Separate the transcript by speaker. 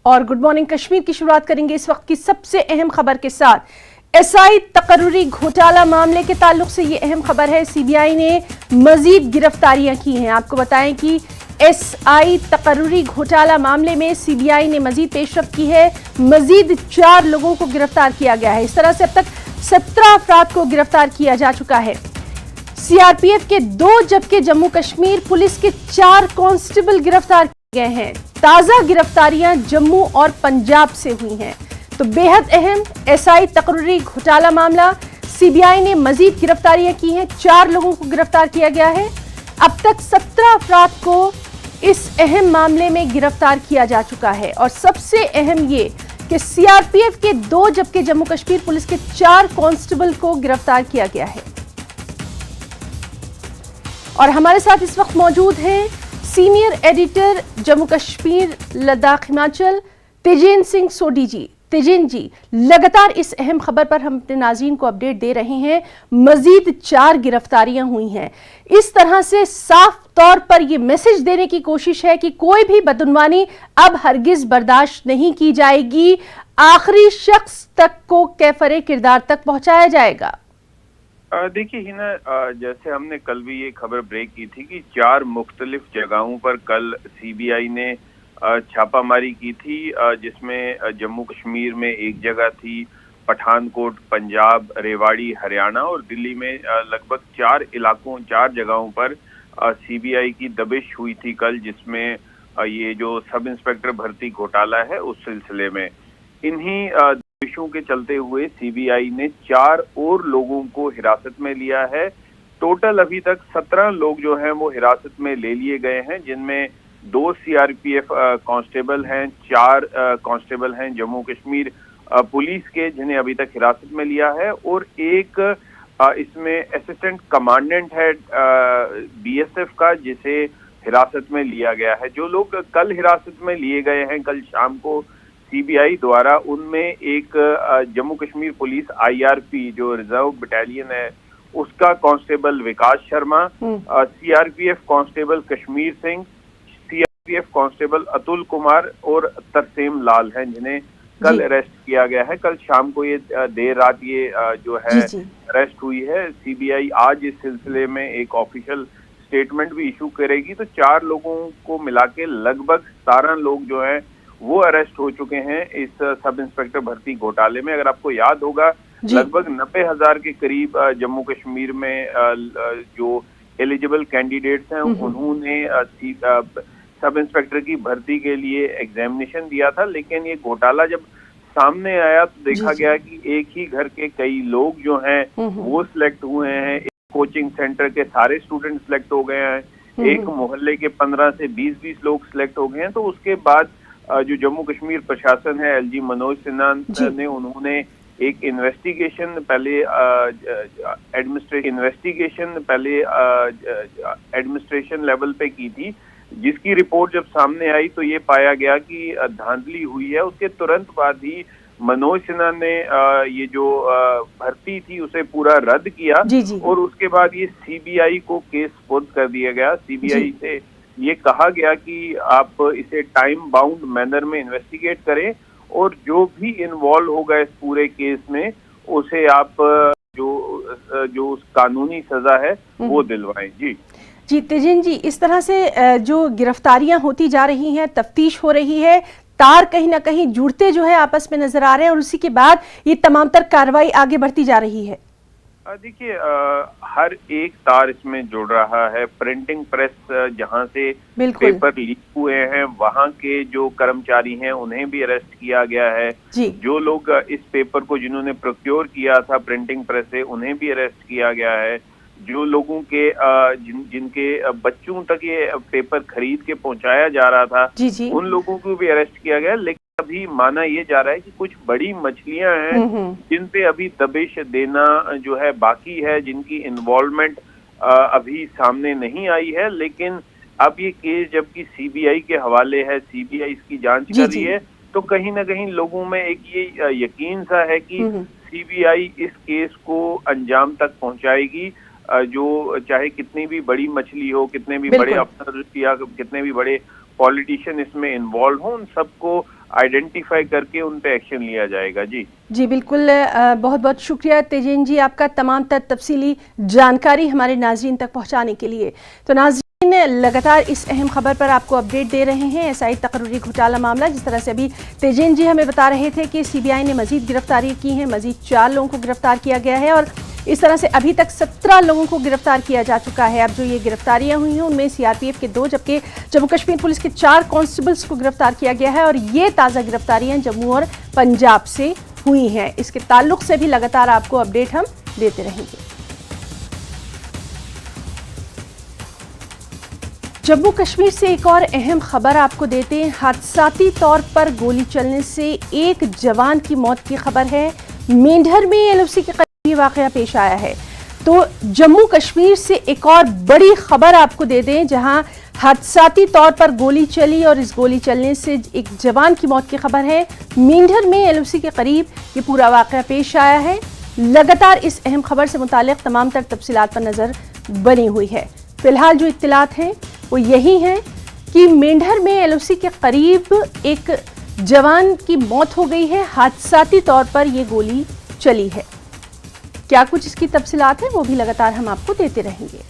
Speaker 1: और good morning Kashmir की शुरुआत करेंगे इस वक्त की सबसे अहम खबर के साथ। एसआई तकर्रुरी घोटाला मामले के ताल्लुक से ये अहम खबर है। सीबीआई ने मजीद गिरफ्तारियां की हैं। आपको बताएं कि एसआई तकर्रुरी घोटाला मामले में सीबीआई ने मजीद पेशरफ्त की है। मजीद 4 लोगों को गिरफ्तार किया गया है। इस तरह से अब तक 17 अफराद को गिरफ्तार किया जा चुका है। सीआरपीएफ के 2 जबकि जम्मू कश्मीर पुलिस के 4 कांस्टेबल गिरफ्तार किए गए हैं। ताजा गिरफ्तारियां जम्मू और पंजाब से हुई हैं। तो बेहद अहम एसआई तकर्रुरी घोटाला मामला, सीबीआई ने मजीद गिरफ्तारियां की हैं। 4 लोगों को गिरफ्तार किया गया है। अब तक 17 अफराद को इस अहम मामले में गिरफ्तार किया जा चुका है। और सबसे अहम ये कि सीआरपीएफ के 2 जबकि जम्मू कश्मीर पुलिस के 4 कांस्टेबल को गिरफ्तार किया गया है। और हमारे साथ इस वक्त मौजूद हैं सीनियर एडिटर जम्मू कश्मीर लद्दाख हिमाचल तेजेन सिंह सोडी जी। तेजेन जी, लगातार इस अहम खबर पर हम अपने नाज़रीन को अपडेट दे रहे हैं। मजीद 4 गिरफ्तारियां हुई हैं। इस तरह से साफ तौर पर यह मैसेज देने की कोशिश है कि कोई भी बदउनवानी अब हरगिज बर्दाश्त नहीं की जाएगी। आखिरी शख्स तक को कैफरे किरदार तक पहुंचाया जाएगा।
Speaker 2: देखिए हिना, जैसे हमने कल भी ये खबर ब्रेक की थी कि 4 मुख्तलिफ जगहों पर कल सीबीआई ने छापामारी की थी, जिसमें जम्मू कश्मीर में एक जगह थी, पठानकोट पंजाब, रेवाड़ी हरियाणा और दिल्ली में लगभग 4 जगहों पर सीबीआई की दबिश हुई थी कल, जिसमें ये जो सब इंस्पेक्टर भर्ती घोटाला है उस सिलसिले में इन्हीं दबिशों के चलते हुए सीबीआई ने 4 और लोगों को हिरासत में लिया है। टोटल अभी तक 17 लोग जो हैं वो हिरासत में ले लिए गए हैं, जिनमें 2 सीआरपीएफ कांस्टेबल हैं, 4 कांस्टेबल हैं जम्मू कश्मीर पुलिस के जिन्हें अभी तक हिरासत में लिया है, और एक इसमें असिस्टेंट कमांडेंट है बीएसएफ का जिसे हिरासत में लिया गया है। जो लोग कल हिरासत में लिए गए हैं कल शाम को सीबीआई द्वारा, उनमें एक जम्मू कश्मीर पुलिस आईआरपी जो रिजर्व बटालियन है उसका constable Vikas Sharma, CRPF constable Kashmir Singh, CRPF constable Atul Kumar और तरसेम लाल हैं, जिन्हें कल अरेस्ट किया गया है। कल शाम को ये देर रात ये जो है अरेस्ट हुई है। सीबीआई आज इस सिलसिले में एक ऑफिशियल स्टेटमेंट भी इशू करेगी। तो 4 लोगों को मिला के लगभग 17 लोग जो हैं वो अरेस्ट हो चुके हैं इस सब इंस्पेक्टर भर्ती घोटाले में। अगर आपको याद होगा, लगभग 90,000 के करीब जम्मू कश्मीर में जो एलिजिबल कैंडिडेट्स हैं उन्होंने सब इंस्पेक्टर की भर्ती के लिए एग्जामिनेशन दिया था, लेकिन ये घोटाला जब सामने आया तो देखा गया कि एक ही घर के कई लोग जो हैं वो सिलेक्ट हुए हैं। एक कोचिंग सेंटर के सारे स्टूडेंट सिलेक्ट हो गए हैं, एक मोहल्ले के 15 से 20 लोग सिलेक्ट हो गए हैं। तो उसके बाद जो जम्मू कश्मीर प्रशासन है, एलजी मनोज सिन्हा ने, उन्होंने एक इन्वेस्टिगेशन पहले एडमिनिस्ट्रेशन लेवल पे की थी, जिसकी रिपोर्ट जब सामने आई तो ये पाया गया कि धांधली हुई है। उसके तुरंत बाद ही मनोज सिन्हा ने ये जो भर्ती थी उसे पूरा रद्द किया और उसके बाद ये सीबीआई को केस स्पुर्द कर दिया गया। सीबीआई से ये कहा गया कि आप इसे टाइम बाउंड मैनर में इन्वेस्टिगेट करें और जो भी इन्वॉल्व होगा इस पूरे केस में उसे आप जो कानूनी सजा है वो दिलवाएं। जी
Speaker 1: तेजिन जी, इस तरह से जो गिरफ्तारियां होती जा रही हैं, तफ्तीश हो रही है, तार कहीं ना कहीं जुड़ते जो है आपस में नजर आ रहे हैं और उसी के बाद ये तमाम तर कार्रवाई आगे बढ़ती जा रही है।
Speaker 2: देखिए, हर एक तार इसमें जुड़ रहा है। प्रिंटिंग प्रेस जहां से पेपर लीक हुए हैं वहां के जो कर्मचारी हैं उन्हें भी अरेस्ट किया गया है। जो लोग इस पेपर को जिन्होंने प्रोक्योर किया था प्रिंटिंग प्रेस से उन्हें भी अरेस्ट किया गया है। जो लोगों के जिनके बच्चों तक ये पेपर खरीद के पहुंचाया जा रहा था उन लोगों को भी अरेस्ट किया गया। लेकिन अभी माना ये जा रहा है कि कुछ बड़ी मछलियां हैं जिन पे अभी दबिश देना जो है बाकी है, जिनकी इन्वॉल्वमेंट अभी सामने नहीं आई है। लेकिन अब ये केस जबकि सीबीआई के हवाले है, सीबीआई इसकी जांच कर रही है, तो कहीं ना कहीं लोगों में एक ये यकीन सा है कि सीबीआई इस केस को अंजाम तक पहुंचाएगी। जो चाहे कितनी भी बड़ी मछली हो, कितने भी बड़े अफसर या कितने भी बड़े पॉलिटिशियन इसमें इन्वॉल्व हो, उन सबको आइडेंटिफाई करके उन पे एक्शन लिया जाएगा। जी
Speaker 1: जी बिल्कुल, बहुत बहुत शुक्रिया तेजेन जी आपका तमाम तफसीली जानकारी हमारे नाज़रीन तक पहुंचाने के लिए। तो नाज़रीन, लगातार इस अहम खबर पर आपको अपडेट दे रहे हैं। एसआई तकर्रुरी घोटाला मामला, जिस तरह से अभी तेजेन जी हमें बता रहे थे कि सीबीआई ने मजीद गिरफ्तारी की है, मजीद 4 लोगों को गिरफ्तार किया गया है और इस तरह से अभी तक 17 लोगों को गिरफ्तार किया जा चुका है। अब जो ये गिरफ्तारियां हुई हैं उनमें सीआरपीएफ के 2 जबकि जम्मू कश्मीर पुलिस के 4 कांस्टेबल्स को गिरफ्तार किया गया है और ये ताज़ा गिरफ्तारियां जम्मू और पंजाब से हुई हैं। इसके ताल्लुक से भी लगातार आपको अपडेट हम देते रहेंगे। जम्मू कश्मीर से एक और अहम खबर आपको देते हैं। हादसाती तौर पर गोली चलने से एक जवान की मौत की खबर है। मेंढर में एलओसी के करीब ये वाकया पेश आया है। तो जम्मू कश्मीर से एक और बड़ी खबर आपको दे दें, जहां हादसाती तौर पर गोली चली और इस गोली चलने से एक जवान की मौत की खबर है। मेंढर में एलओसी के करीब ये पूरा वाकया पेश आया है। लगातार इस अहम खबर से मुताल्लिक तमाम तर तफसीलात पर नजर बनी हुई है। फिलहाल जो इत्तलात हैं वो यही है कि मेंढर में एलओसी के करीब एक जवान की मौत हो गई है। हादसाती तौर पर यह गोली चली है। क्या कुछ इसकी तफसीलात है वो भी लगातार हम आपको देते रहेंगे।